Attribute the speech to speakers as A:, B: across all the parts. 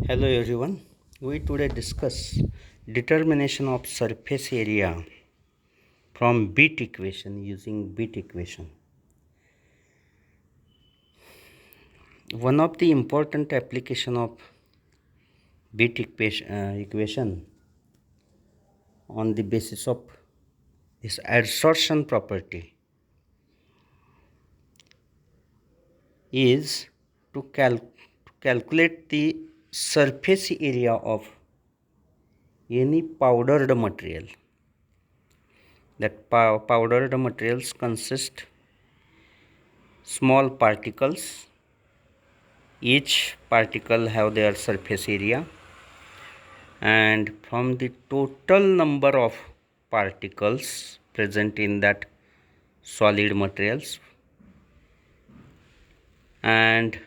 A: Hello everyone. We today discuss determination of surface area from beat equation using beat equation. One of the important application of beat equation on the basis of this adsorption property is to calculate the surface area of any powdered material. That powdered materials consist small particles. Each particle have their surface area, and from the total number of particles present in that solid materials, and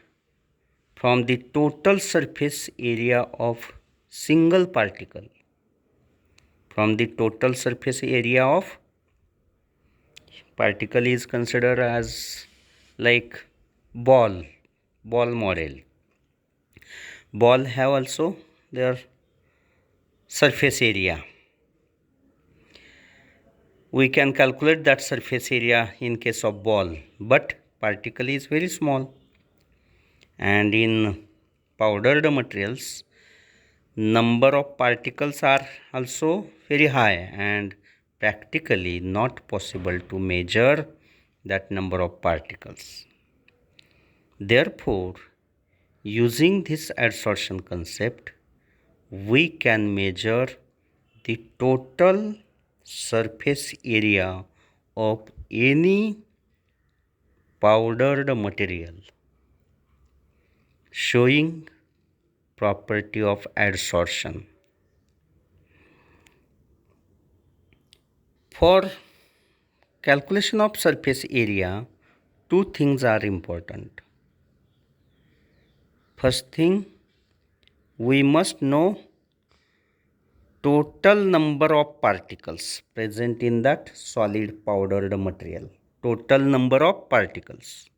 A: from the total surface area of single particle, from the total surface area of particle is considered as like ball model. Ball have also their surface area. We can calculate that surface area in case of ball, but particle is very small, and in powdered materials number of particles are also very high and practically not possible to measure that number of particles. Therefore, using this adsorption concept, we can measure the total surface area of any powdered material, showing property of adsorption. For calculation of surface area, two things are important. First thing, we must know total number of particles present in that solid powdered material. Total number of particles.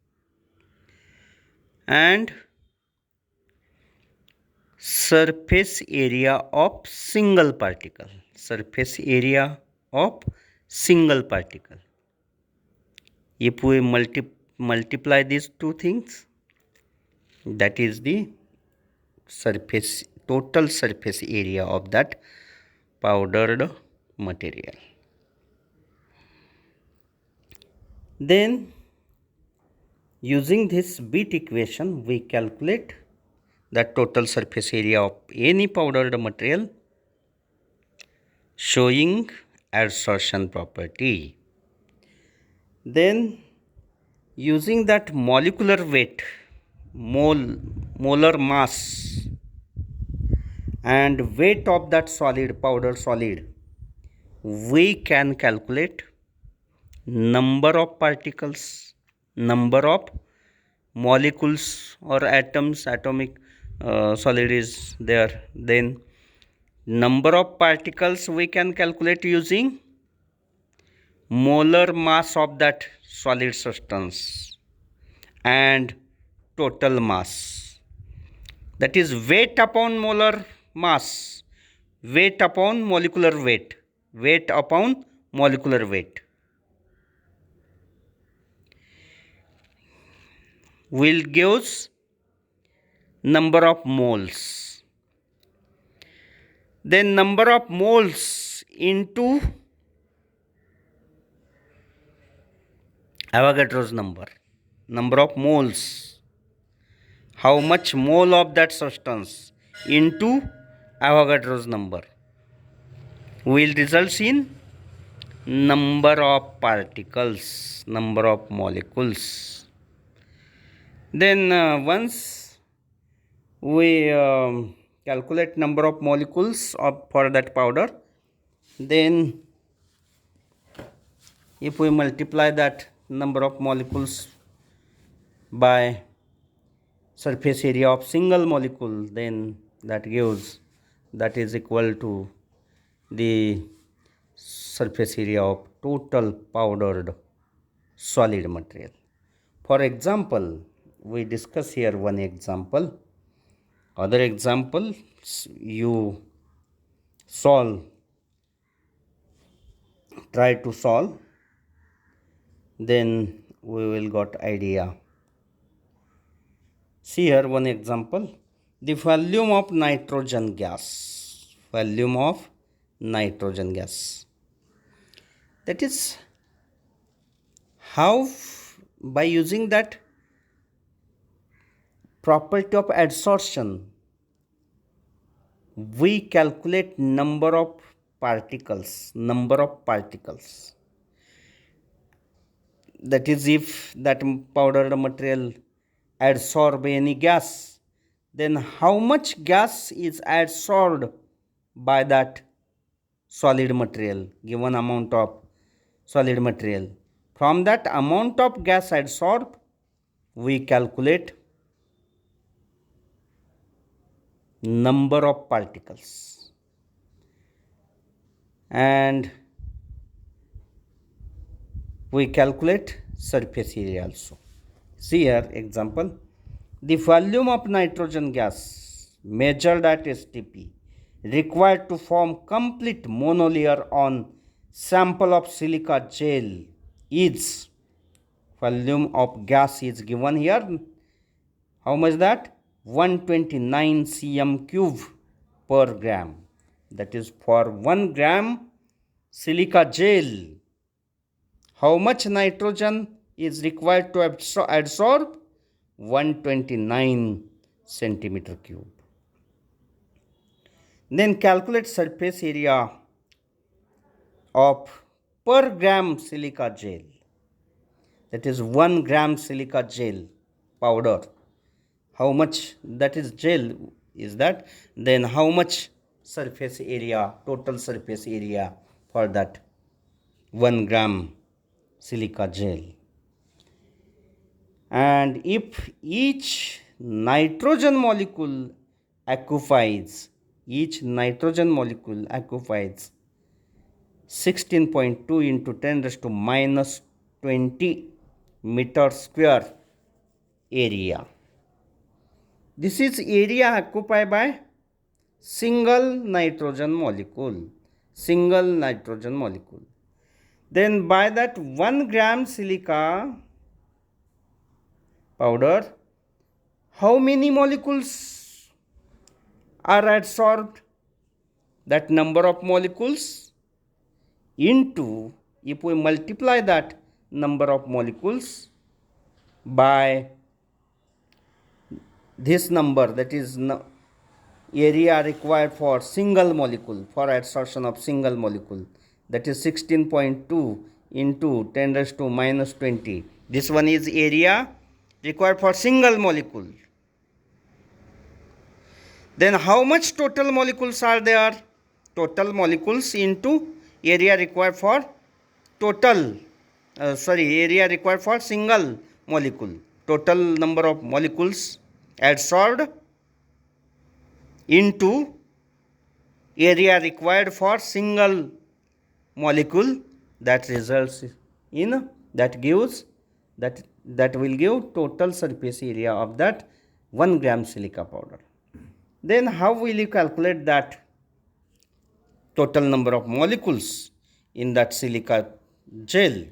A: And surface area of single particle. Surface area of single particle. If we multiply these two things, that is the total surface area of that powdered material. Then, using this beat equation, we calculate the total surface area of any powdered material, showing adsorption property. Then, using that molecular weight, molar mass, and weight of that powder solid, we can calculate number of particles, number of molecules or atoms, atomic solid is there. Then number of particles we can calculate using molar mass of that solid substance and total mass, that is weight upon molar mass, weight upon molecular weight, weight upon molecular weight will gives number of moles. Then number of moles into Avogadro's number, number of moles, how much mole of that substance into Avogadro's number will result in number of particles, number of molecules. Then once we calculate number of molecules for that powder, then if we multiply that number of molecules by surface area of single molecule, then that is equal to the surface area of total powdered solid material. For example, we discuss here one example. Other examples you solve, try to solve, then we will got idea. See here one example. The volume of nitrogen gas. Volume of nitrogen gas. That is how, by using that property of adsorption, we calculate number of particles. That is, if that powdered material adsorb any gas, then how much gas is adsorbed by that solid material, given amount of solid material. From that amount of gas adsorbed, we calculate number of particles, and we calculate surface area also. See here example. The volume of nitrogen gas measured at STP required to form complete monolayer on sample of silica gel is, volume of gas is given here. How much that? 129 cm cube per gram. That is, for 1 gram silica gel, how much nitrogen is required to adsorb? 129 centimeter cube. Then calculate surface area of per gram silica gel. That is 1 gram silica gel powder. How much that is gel is that? Then how much surface area, total surface area for that 1 gram silica gel? And if each nitrogen molecule occupies 16.2 into 10 raised to minus 20 meter square area. This is area occupied by single nitrogen molecule. Then by that 1 gram silica powder, how many molecules are adsorbed? That number of molecules into, if we multiply that number of molecules by this number, that is area required for single molecule, for adsorption of single molecule, that is 16.2 into 10 raised to minus 20. This one is area required for single molecule. Then how much total molecules are there? Total molecules into area required for area required for single molecule. Total number of molecules adsorbed into area required for single molecule, that results in, that will give total surface area of that 1 gram silica powder. Then how will you calculate that total number of molecules in that silica gel?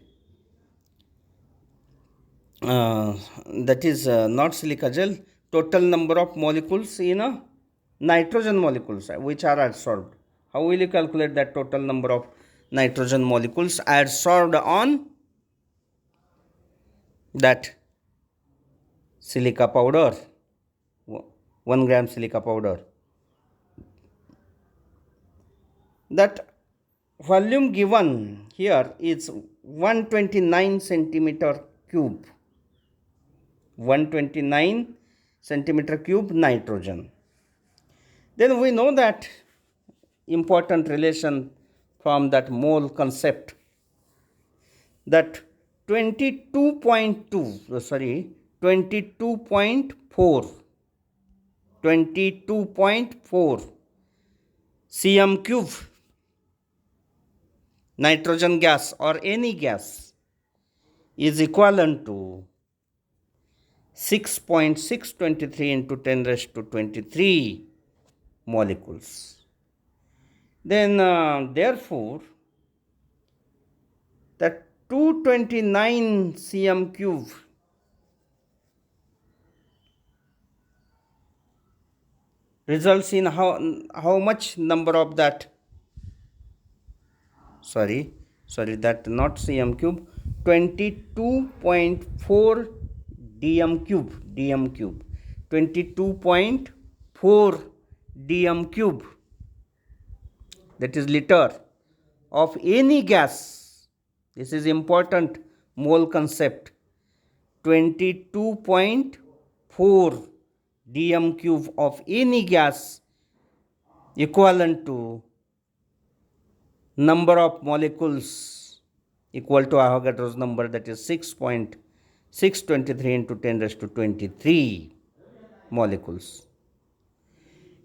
A: That is not silica gel, total number of molecules in a nitrogen molecules which are adsorbed. How will you calculate that total number of nitrogen molecules adsorbed on that silica powder, 1 gram silica powder? That volume given here is 129 centimeter cube. 129 centimeter cube nitrogen. Then we know that important relation from that mole concept, that 22.4 cm cube nitrogen gas or any gas is equivalent to 6.623 into 10 raised to 23 molecules. Then therefore that 229 cm cube results in how much number of that, sorry that not cm cube, 22.4 dm cube 22.4 dm cube, that is liter of any gas. This is important mole concept. 22.4 dm cube of any gas equivalent to number of molecules equal to Avogadro's number, that is 6.623 into 10 raised to 23 molecules.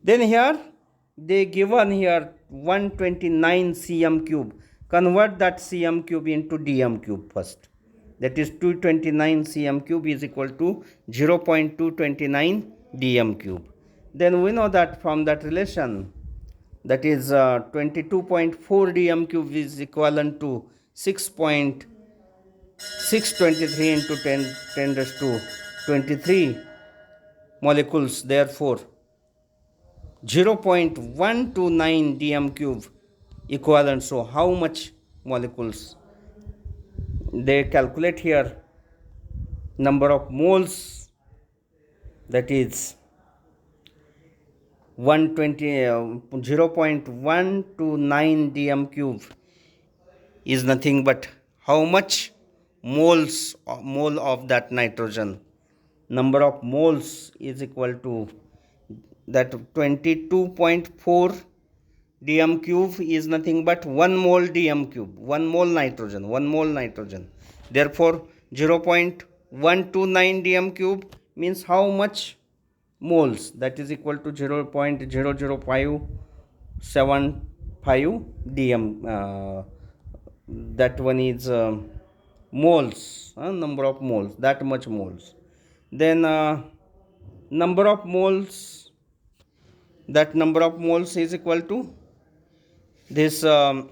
A: Then here they given here 129 cm cube. Convert that cm cube into dm cube first. That is 229 cm cube is equal to 0.229 dm cube. Then we know that from that relation, that is 22.4 dm cube is equivalent to 6.623 into 10 raised to 23 molecules. Therefore 0.129 dm cube equivalent. So how much molecules? They calculate here number of moles, that is 0.129 dm cube is nothing but how much mole of that nitrogen. Number of moles is equal to that 22.4 dm cube is nothing but 1 mole dm cube, 1 mole nitrogen. Therefore 0.129 dm cube means how much moles? That is equal to 0.00575 dm. That one is moles, number of moles, that much moles. Then number of moles, that number of moles is equal to this mole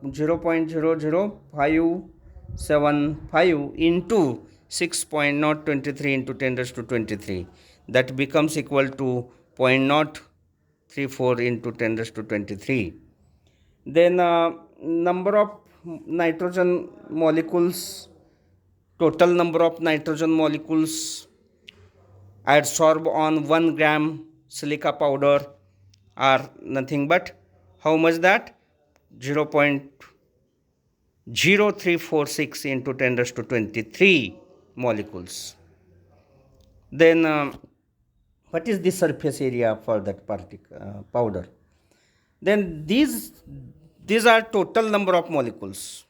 A: 0.00575 into 6.023 into 10 raised to 23. That becomes equal to 0.034 into 10 raised to 23. Then number of nitrogen molecules, total number of nitrogen molecules adsorbed on 1 gram silica powder are nothing but how much? That 0.0346 into 10 raised to 23 molecules. Then what is the surface area for that powder? Then these are total number of molecules.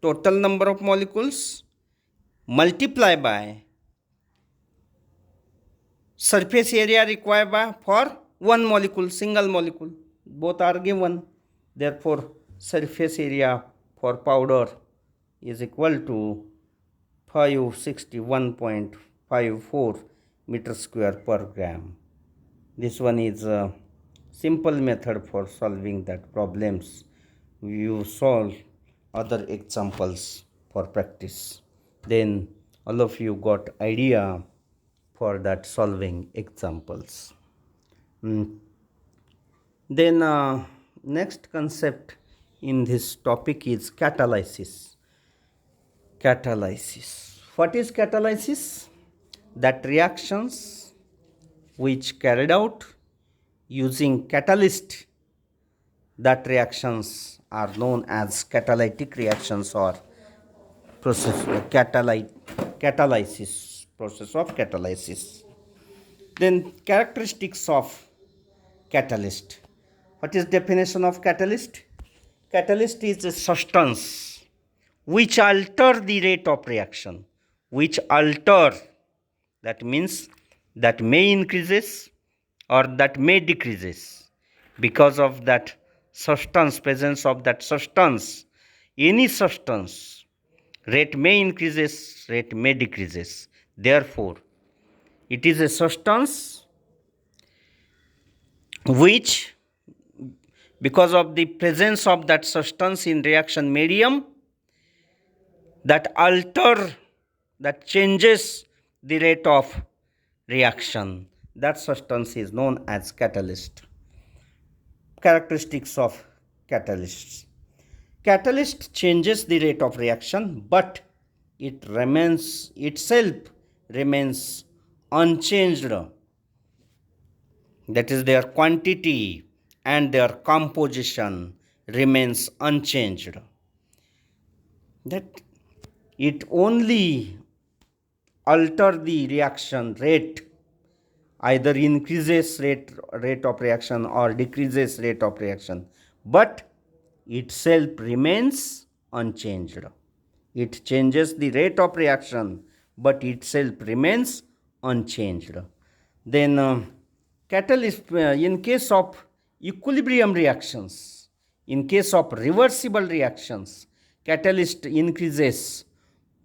A: Total number of molecules multiply by surface area required by for one molecule, single molecule. Both are given. Therefore surface area for powder is equal to 561.54 meter square per gram. This one is a simple method for solving that problems. You solve other examples for practice. Then all of you got idea for that solving examples. Then next concept in this topic is catalysis. What is catalysis? That reactions which carried out using catalyst, that reactions are known as catalytic reactions or process catalysis, process of catalysis. Then characteristics of catalyst. What is definition of catalyst? Catalyst is a substance which alter the rate of reaction, that means that may increases or that may decreases because of that substance, presence of that substance. Any substance rate may increases, rate may decreases. Therefore, it is a substance which, because of the presence of that substance in reaction medium, that alter, that changes the rate of reaction, that substance is known as catalyst. Characteristics of catalysts: catalyst changes the rate of reaction, but it remains itself remains unchanged. That is, their quantity and their composition remains unchanged. That it only alter the reaction rate, either increases rate of reaction or decreases rate of reaction, but itself remains unchanged. It changes the rate of reaction, but itself remains unchanged. Then catalyst, in case of equilibrium reactions, in case of reversible reactions, catalyst increases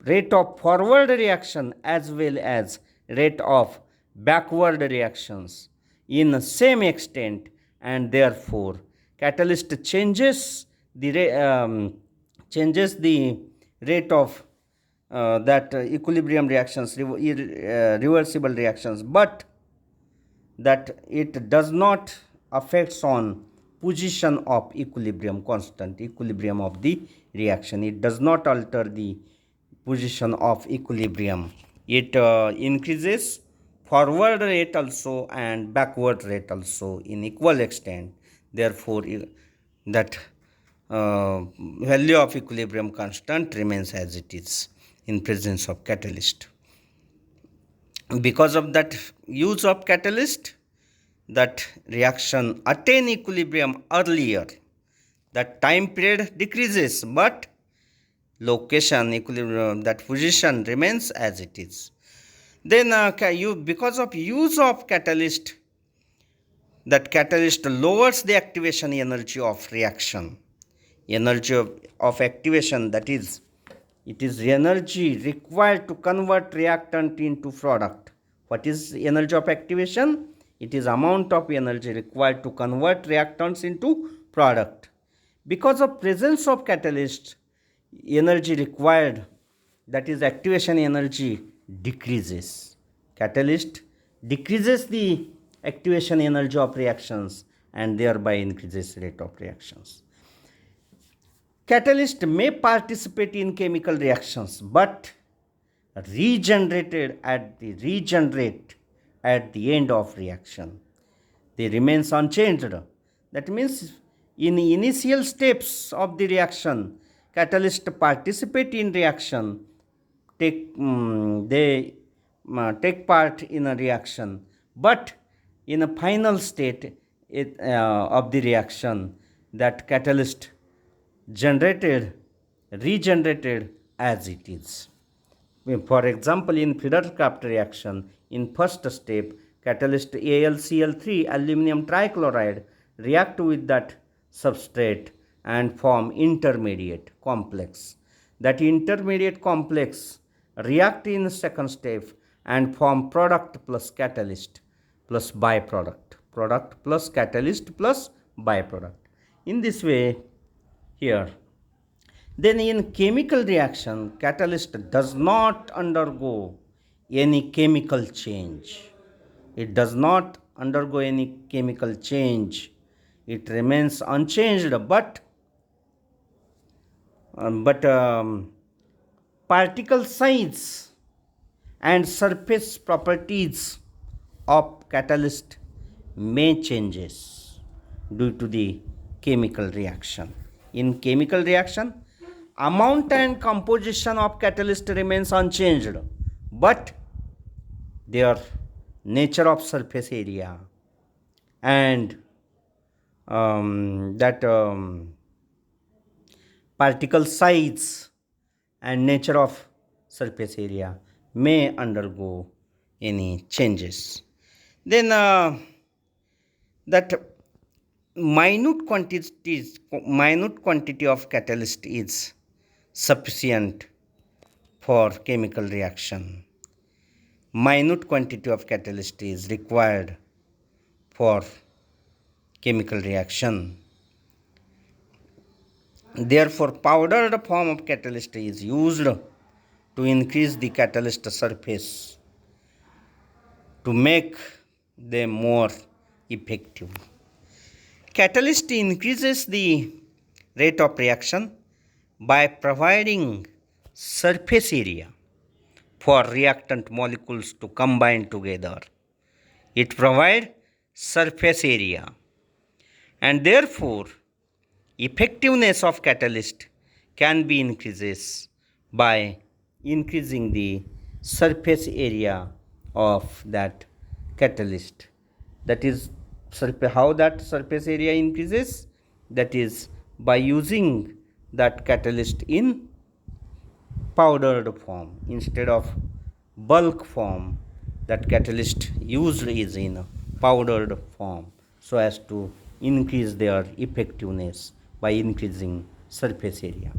A: rate of forward reaction as well as rate of backward reactions in the same extent, and therefore catalyst changes the rate of that equilibrium reactions, reversible reactions, but that it does not affects on position of equilibrium, constant equilibrium of the reaction. It does not alter the position of equilibrium. It increases forward rate also and backward rate also in equal extent. Therefore, that value of equilibrium constant remains as it is in presence of catalyst. Because of that use of catalyst, that reaction attain equilibrium earlier, that time period decreases, but location, equilibrium, that position remains as it is. Then because of use of catalyst, that catalyst lowers the activation energy of reaction. Energy of activation, that is, it is energy required to convert reactant into product. What is energy of activation? It is amount of energy required to convert reactants into product. Because of presence of catalyst, energy required, that is activation energy, decreases. Catalyst decreases the activation energy of reactions and thereby increases rate of reactions. Catalyst may participate in chemical reactions but regenerate at the end of reaction. They remains unchanged. That means in the initial steps of the reaction, catalyst participate in reaction, they take part in a reaction, but in a final state of the reaction, that catalyst regenerated as it is. For example, in Friedel-Crafts reaction, in first step, catalyst AlCl3, aluminum trichloride, react with that substrate and form intermediate complex. That intermediate complex react in second step and form product plus catalyst plus byproduct. Product plus catalyst plus byproduct. In this way, here, then in chemical reaction, catalyst does not undergo any chemical change. It does not undergo any chemical change. It remains unchanged, but particle size and surface properties of catalyst may changes due to the chemical reaction. In chemical reaction, amount and composition of catalyst remains unchanged, but their nature of surface area and particle size and nature of surface area may undergo any changes. Then that minute quantity of catalyst is sufficient for chemical reaction. Minute quantity of catalyst is required for chemical reaction. Therefore, powdered form of catalyst is used to increase the catalyst surface to make them more effective. Catalyst increases the rate of reaction by providing surface area for reactant molecules to combine together. It provides surface area, and therefore effectiveness of catalyst can be increases by increasing the surface area of that catalyst. That is how that surface area increases, that is by using that catalyst in powdered form instead of bulk form. That catalyst used is in powdered form so as to increase their effectiveness by increasing surface area.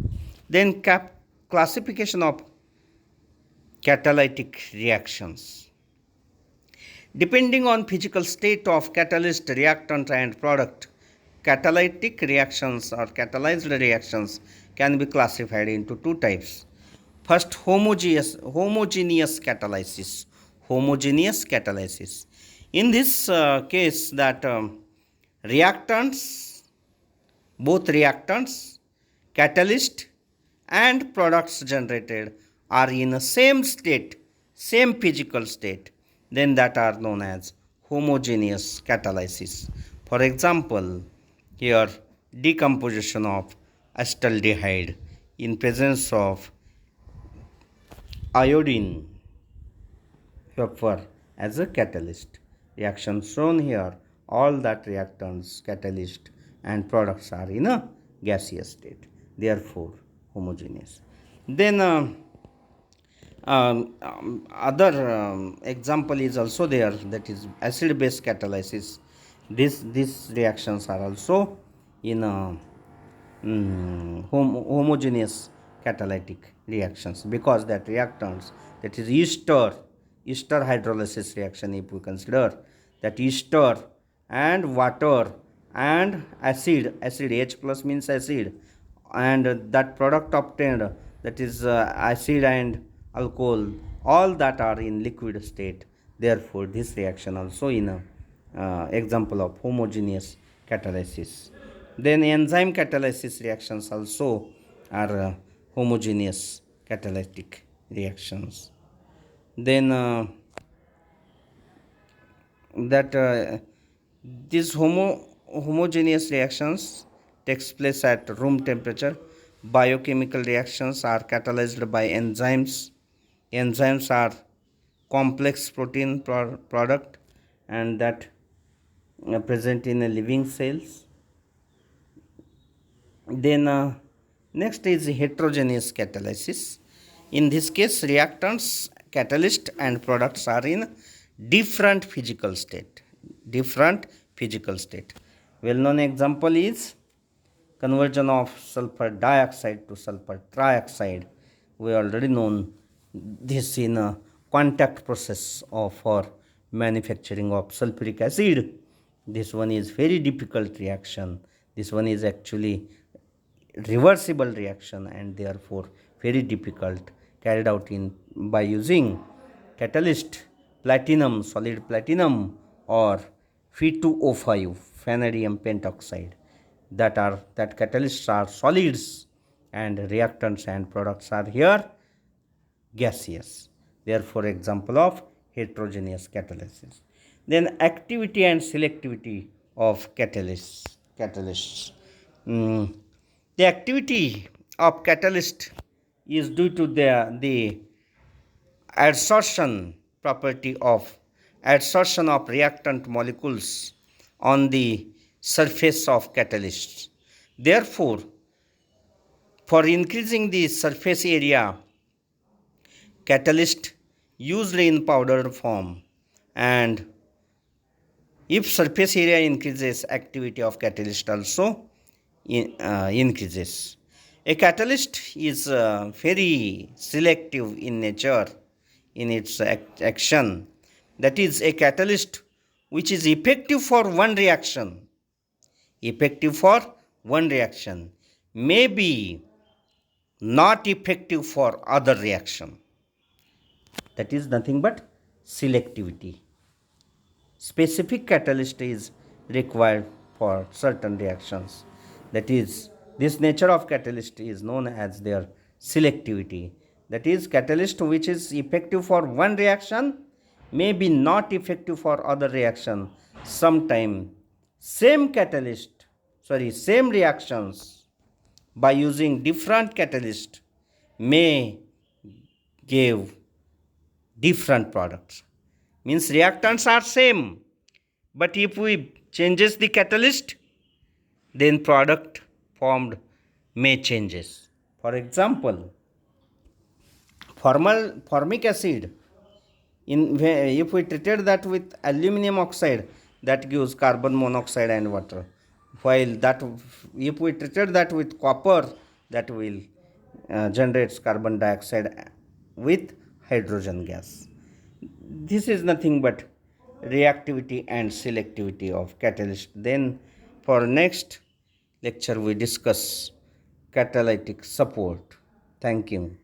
A: Then classification of catalytic reactions. Depending on physical state of catalyst, reactant and product, catalytic reactions or catalyzed reactions can be classified into two types. First, homogeneous catalysis. Homogeneous catalysis. In this case, that reactants, both reactants, catalyst and products generated are in the same state, same physical state, then that are known as homogeneous catalysis. For example, here decomposition of acetaldehyde in presence of iodine vapor as a catalyst. Reaction shown here, all that reactants, catalyst and products are in a gaseous state, therefore homogeneous. Then other example is also there, that is acid base catalysis. These reactions are also in homogeneous catalytic reactions, because that reactants, that is ester hydrolysis reaction, if we consider that ester and water and acid H plus means acid, and that product obtained, that is acid and alcohol, all that are in liquid state, therefore this reaction also in a example of homogeneous catalysis. Then enzyme catalysis reactions also are homogeneous catalytic reactions. Then these homogeneous reactions takes place at room temperature. Biochemical reactions are catalyzed by enzymes. Enzymes are complex protein product and that present in living cells. Then next is heterogeneous catalysis. In this case, reactants, catalyst and products are in different physical state. Well-known example is conversion of sulfur dioxide to sulfur trioxide. We already known this in a contact process for manufacturing of sulfuric acid. This one is very difficult reaction. This one is actually reversible reaction and therefore very difficult, carried out by using catalyst platinum, solid platinum, or Fe2O5, vanadium pentoxide. That catalysts are solids and reactants and products are here gaseous. Therefore example of heterogeneous catalysis. Then activity and selectivity of catalysts. The activity of catalyst is due to the adsorption of reactant molecules on the surface of catalysts. Therefore, for increasing the surface area, catalyst usually in powdered form, and if surface area increases, activity of catalyst also increases. A catalyst is very selective in nature in its action. That is, a catalyst which is effective for one reaction, may be not effective for other reaction. That is nothing but selectivity. Specific catalyst is required for certain reactions. That is, this nature of catalyst is known as their selectivity. That is, catalyst which is effective for one reaction may be not effective for other reaction. Sometime same same reactions by using different catalyst may give different products. Means reactants are same, but if we changes the catalyst, then product formed may changes. For example, formic acid, if we treated that with aluminum oxide, that gives carbon monoxide and water, while that if we treated that with copper, that will generates carbon dioxide with hydrogen gas. This is nothing but reactivity and selectivity of catalyst. Then for next lecture we discuss catalytic support. Thank you.